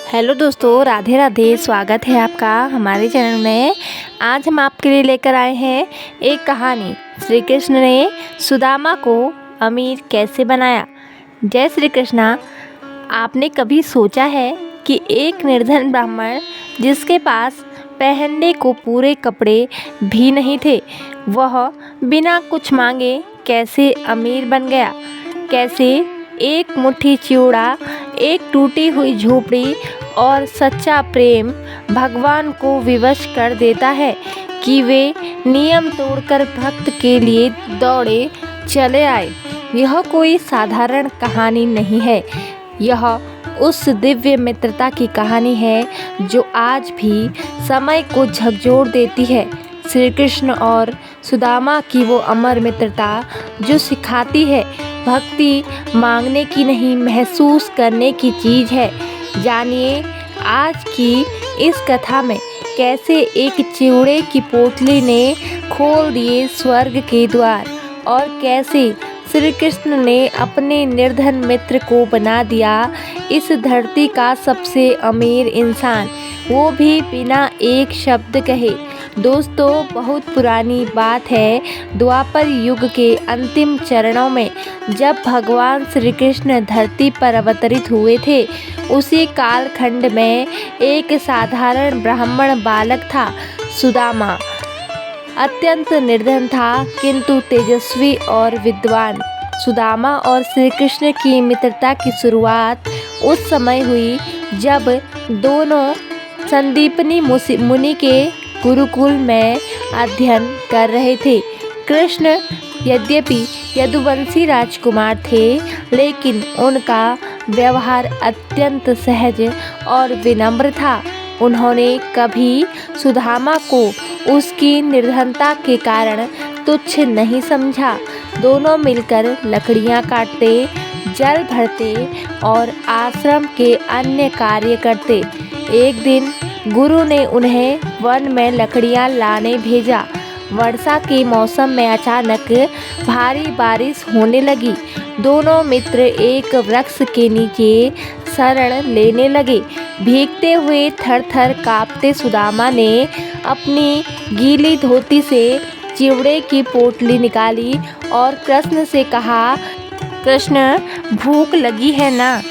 Hello दोस्तों, राधे राधे। स्वागत है आपका हमारे चैनल में। आज हम आपके लिए लेकर आए हैं एक कहानी। श्री कृष्ण ने सुदामा को अमीर कैसे बनाया। जय श्री कृष्णा। आपने कभी सोचा है कि एक निर्धन ब्राह्मण जिसके पास पहनने को पूरे कपड़े भी नहीं थे, वह बिना कुछ मांगे कैसे अमीर बन गया। कैसे एक मुट्ठी चिवड़ा, एक टूटी हुई झोपड़ी और सच्चा प्रेम भगवान को विवश कर देता है कि वे नियम तोड़कर भक्त के लिए दौड़े चले आए। यह कोई साधारण कहानी नहीं है, यह उस दिव्य मित्रता की कहानी है जो आज भी समय को झकझोर देती है। श्री कृष्ण और सुदामा की वो अमर मित्रता जो सिखाती है भक्ति मांगने की नहीं, महसूस करने की चीज़ है। जानिए आज की इस कथा में कैसे एक चिवड़े की पोटली ने खोल दिए स्वर्ग के द्वार और कैसे श्री कृष्ण ने अपने निर्धन मित्र को बना दिया इस धरती का सबसे अमीर इंसान, वो भी बिना एक शब्द कहे। दोस्तों, बहुत पुरानी बात है, द्वापर युग के अंतिम चरणों में जब भगवान श्री कृष्ण धरती पर अवतरित हुए थे, उसी कालखंड में एक साधारण ब्राह्मण बालक था, सुदामा। अत्यंत निर्धन था किंतु तेजस्वी और विद्वान। सुदामा और श्री कृष्ण की मित्रता की शुरुआत उस समय हुई जब दोनों संदीपनी मुनि के गुरुकुल में अध्ययन कर रहे थे। कृष्ण यद्यपि यदुवंशी राजकुमार थे, लेकिन उनका व्यवहार अत्यंत सहज और विनम्र था। उन्होंने कभी सुदामा को उसकी निर्धनता के कारण तुच्छ नहीं समझा। दोनों मिलकर लकड़ियां काटते, जल भरते और आश्रम के अन्य कार्य करते। एक दिन गुरु ने उन्हें वन में लकड़ियां लाने भेजा। वर्षा के मौसम में अचानक भारी बारिश होने लगी। दोनों मित्र एक वृक्ष के नीचे शरण लेने लगे। भीगते हुए थर थर कांपते सुदामा ने अपनी गीली धोती से चिवड़े की पोटली निकाली और कृष्ण से कहा, कृष्ण, भूख लगी है ना?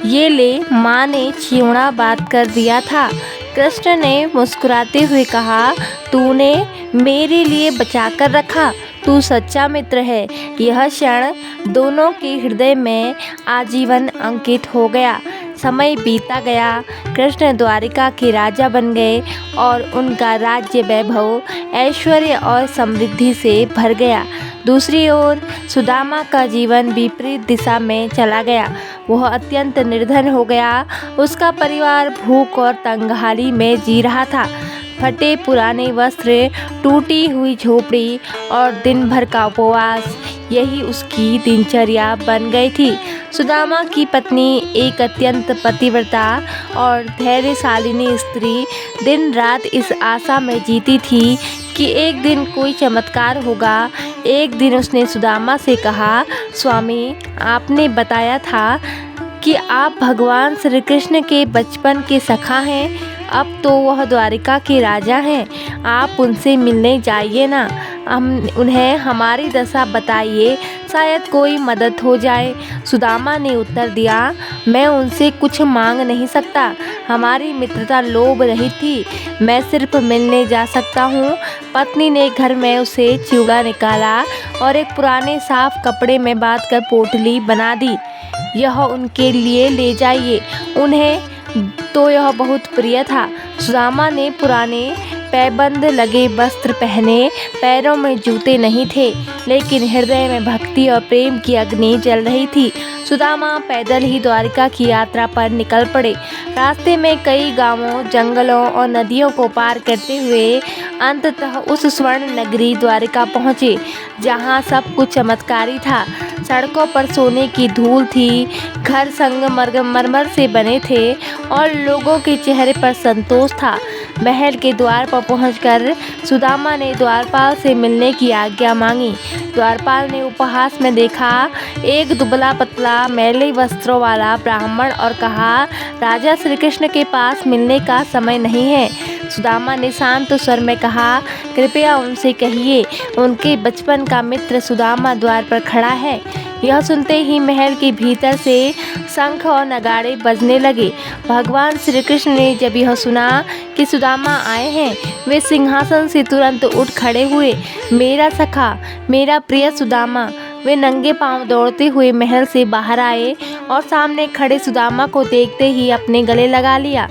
ये ले, माँ ने चिवड़ा बात कर दिया था। कृष्ण ने मुस्कुराते हुए कहा, तूने मेरे लिए बचाकर रखा, तू सच्चा मित्र है। यह क्षण दोनों के हृदय में आजीवन अंकित हो गया। समय बीता गया, कृष्ण द्वारिका के राजा बन गए और उनका राज्य वैभव, ऐश्वर्य और समृद्धि से भर गया। दूसरी ओर सुदामा का जीवन विपरीत दिशा में चला गया। वह अत्यंत निर्धन हो गया। उसका परिवार भूख और तंगहाली में जी रहा था। फटे पुराने वस्त्र, टूटी हुई झोपड़ी और दिन भर का उपवास, यही उसकी दिनचर्या बन गई थी। सुदामा की पत्नी, एक अत्यंत पतिव्रता और धैर्यशालिनी स्त्री, दिन रात इस आशा में जीती थी कि एक दिन कोई चमत्कार होगा। एक दिन उसने सुदामा से कहा, स्वामी, आपने बताया था कि आप भगवान श्री कृष्ण के बचपन के सखा हैं। अब तो वह द्वारिका के राजा हैं। आप उनसे मिलने जाइए ना। उन्हें हमारी दशा बताइए, शायद कोई मदद हो जाए। सुदामा ने उत्तर दिया, मैं उनसे कुछ मांग नहीं सकता। हमारी मित्रता लोभ रहित थी। मैं सिर्फ मिलने जा सकता हूँ। पत्नी ने घर में उसे चिवड़ा निकाला और एक पुराने साफ कपड़े में बांध कर पोटली बना दी। यह उनके लिए ले जाइए। उन्हें तो यह बहुत प्रिय था। सुदामा ने पुराने पैबंद लगे वस्त्र पहने, पैरों में जूते नहीं थे, लेकिन हृदय में भक्ति और प्रेम की अग्नि जल रही थी। सुदामा पैदल ही द्वारिका की यात्रा पर निकल पड़े। रास्ते में कई गांवों, जंगलों और नदियों को पार करते हुए अंततः उस स्वर्ण नगरी द्वारिका पहुँचे, जहाँ सब कुछ चमत्कारी था। सड़कों पर सोने की धूल थी, घर संगमरमर से बने थे और लोगों के चेहरे पर संतोष था। महल के द्वार पर पहुंचकर सुदामा ने द्वारपाल से मिलने की आज्ञा मांगी। द्वारपाल ने उपहास में देखा एक दुबला पतला मैले वस्त्रों वाला ब्राह्मण और कहा, राजा श्री कृष्ण के पास मिलने का समय नहीं है। सुदामा ने शांत स्वर में कहा, कृपया उनसे कहिए उनके बचपन का मित्र सुदामा द्वार पर खड़ा है। यह सुनते ही महल के भीतर से शंख और नगाड़े बजने लगे। भगवान श्री कृष्ण ने जब यह सुना कि सुदामा आए हैं, वे सिंहासन से तुरंत उठ खड़े हुए। मेरा सखा, मेरा प्रिय सुदामा। वे नंगे पांव दौड़ते हुए महल से बाहर आए और सामने खड़े सुदामा को देखते ही अपने गले लगा लिया।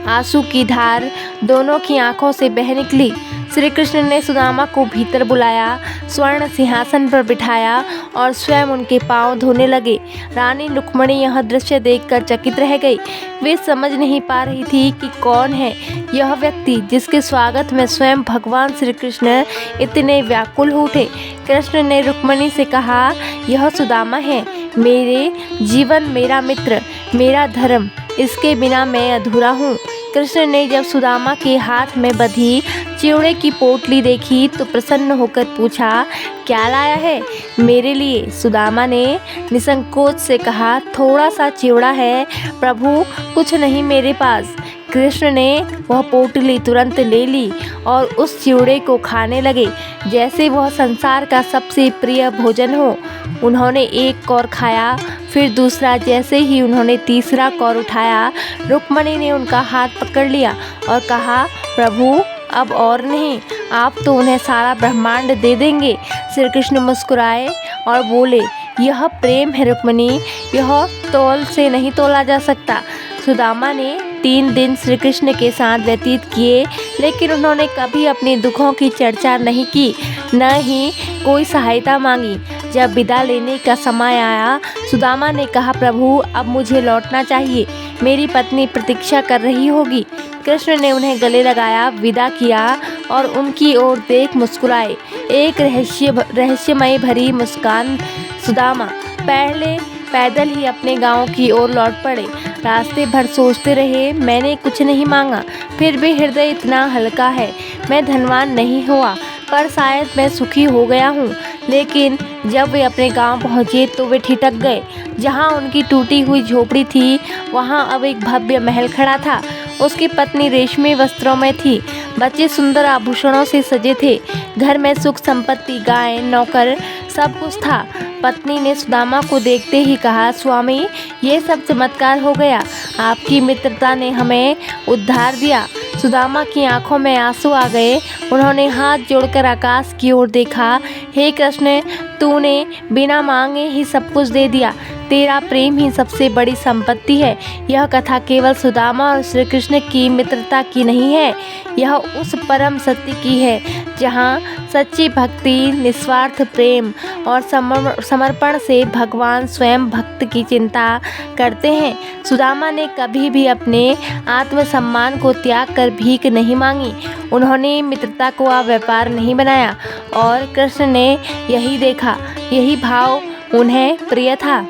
आंसू की धार दोनों की आंखों से बह निकली। श्री कृष्ण ने सुदामा को भीतर बुलाया, स्वर्ण सिंहासन पर बिठाया और स्वयं उनके पांव धोने लगे। रानी रुक्मिणी यह दृश्य देखकर चकित रह गई। वे समझ नहीं पा रही थी कि कौन है यह व्यक्ति जिसके स्वागत में स्वयं भगवान श्री कृष्ण इतने व्याकुल उठे। कृष्ण ने रुक्मिणी से कहा, यह सुदामा है, मेरे जीवन, मेरा मित्र, मेरा धर्म, इसके बिना मैं अधूरा हूँ। कृष्ण ने जब सुदामा के हाथ में बंधी चिवड़े की पोटली देखी तो प्रसन्न होकर पूछा, क्या लाया है मेरे लिए? सुदामा ने निसंकोच से कहा, थोड़ा सा चिवड़ा है प्रभु, कुछ नहीं मेरे पास। कृष्ण ने वह पोटली तुरंत ले ली और उस चिवड़े को खाने लगे जैसे वह संसार का सबसे प्रिय भोजन हो। उन्होंने एक कौर खाया, फिर दूसरा। जैसे ही उन्होंने तीसरा कौर उठाया, रुक्मिणी ने उनका हाथ पकड़ लिया और कहा, प्रभु अब और नहीं, आप तो उन्हें सारा ब्रह्मांड दे देंगे। श्री कृष्ण मुस्कुराए और बोले, यह प्रेम है रुक्मिणी, यह तौल से नहीं तोला जा सकता। सुदामा ने 3 दिन श्री कृष्ण के साथ व्यतीत किए, लेकिन उन्होंने कभी अपने दुखों की चर्चा नहीं की, न ही कोई सहायता मांगी। जब विदा लेने का समय आया, सुदामा ने कहा, प्रभु अब मुझे लौटना चाहिए, मेरी पत्नी प्रतीक्षा कर रही होगी। कृष्ण ने उन्हें गले लगाया, विदा किया और उनकी ओर देख मुस्कुराए, एक रहस्यमय भरी मुस्कान। सुदामा पहले पैदल ही अपने गांव की ओर लौट पड़े। रास्ते भर सोचते रहे, मैंने कुछ नहीं मांगा, फिर भी हृदय इतना हल्का है। मैं धनवान नहीं हुआ, पर शायद मैं सुखी हो गया हूँ। लेकिन जब वे अपने गांव पहुँचे तो वे ठिठक गए। जहाँ उनकी टूटी हुई झोपड़ी थी, वहाँ अब एक भव्य महल खड़ा था। उसकी पत्नी रेशमी वस्त्रों में थी, बच्चे सुंदर आभूषणों से सजे थे। घर में सुख संपत्ति, गाय, नौकर, सब कुछ था। पत्नी ने सुदामा को देखते ही कहा, स्वामी ये सब चमत्कार हो गया, आपकी मित्रता ने हमें उद्धार दिया। सुदामा की आंखों में आंसू आ गए। उन्होंने हाथ जोड़कर आकाश की ओर देखा, हे कृष्ण, तूने बिना मांगे ही सब कुछ दे दिया, तेरा प्रेम ही सबसे बड़ी संपत्ति है। यह कथा केवल सुदामा और श्री कृष्ण की मित्रता की नहीं है, यह उस परम सत्य की है जहाँ सच्ची भक्ति, निस्वार्थ प्रेम और समर्पण से भगवान स्वयं भक्त की चिंता करते हैं। सुदामा ने कभी भी अपने आत्मसम्मान को त्याग कर भीख नहीं मांगी। उन्होंने मित्रता को व्यापार नहीं बनाया और कृष्ण ने यही देखा, यही भाव उन्हें प्रिय था।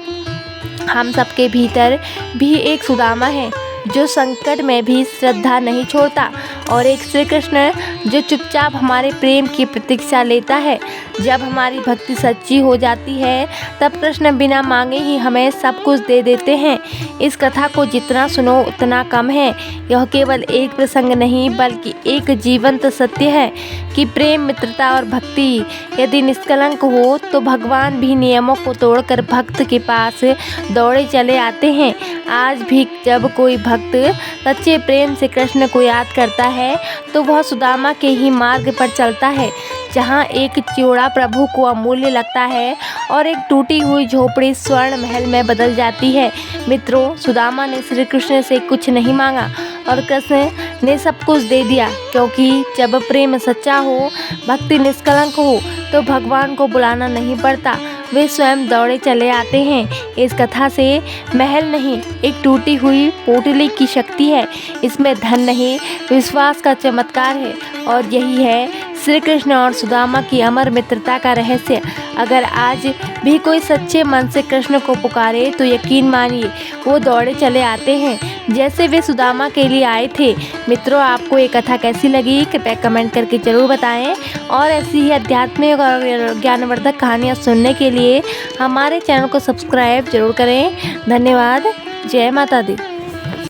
हम सबके भीतर भी एक सुदामा है जो संकट में भी श्रद्धा नहीं छोड़ता, और एक श्री कृष्ण जो चुपचाप हमारे प्रेम की प्रतीक्षा लेता है। जब हमारी भक्ति सच्ची हो जाती है, तब कृष्ण बिना मांगे ही हमें सब कुछ दे देते हैं। इस कथा को जितना सुनो उतना कम है। यह केवल एक प्रसंग नहीं, बल्कि एक जीवंत सत्य है कि प्रेम, मित्रता और भक्ति यदि निष्कलंक हो तो भगवान भी नियमों को तोड़कर भक्त के पास दौड़े चले आते हैं। आज भी जब कोई भक्त सच्चे प्रेम से कृष्ण को याद करता है तो वह सुदामा के ही मार्ग पर चलता है, जहाँ एक चिवड़ा प्रभु को अमूल्य लगता है और एक टूटी हुई झोपड़ी स्वर्ण महल में बदल जाती है। मित्रों, सुदामा ने श्री कृष्ण से कुछ नहीं मांगा और कृष्ण ने सब कुछ दे दिया, क्योंकि जब प्रेम सच्चा हो, भक्ति निष्कलंक हो, तो भगवान को बुलाना नहीं पड़ता, वे स्वयं दौड़े चले आते हैं। इस कथा से महल नहीं, एक टूटी हुई पोटली की शक्ति है। इसमें धन नहीं, विश्वास का चमत्कार है, और यही है श्री कृष्ण और सुदामा की अमर मित्रता का रहस्य। अगर आज भी कोई सच्चे मन से कृष्ण को पुकारे तो यकीन मानिए वो दौड़े चले आते हैं। जैसे वे सुदामा के लिए आए थे। मित्रों, आपको ये कथा कैसी लगी कृपया कमेंट करके ज़रूर बताएं और ऐसी ही आध्यात्मिक और ज्ञानवर्धक कहानियाँ सुनने के लिए हमारे चैनल को सब्सक्राइब जरूर करें। धन्यवाद। जय माता दी।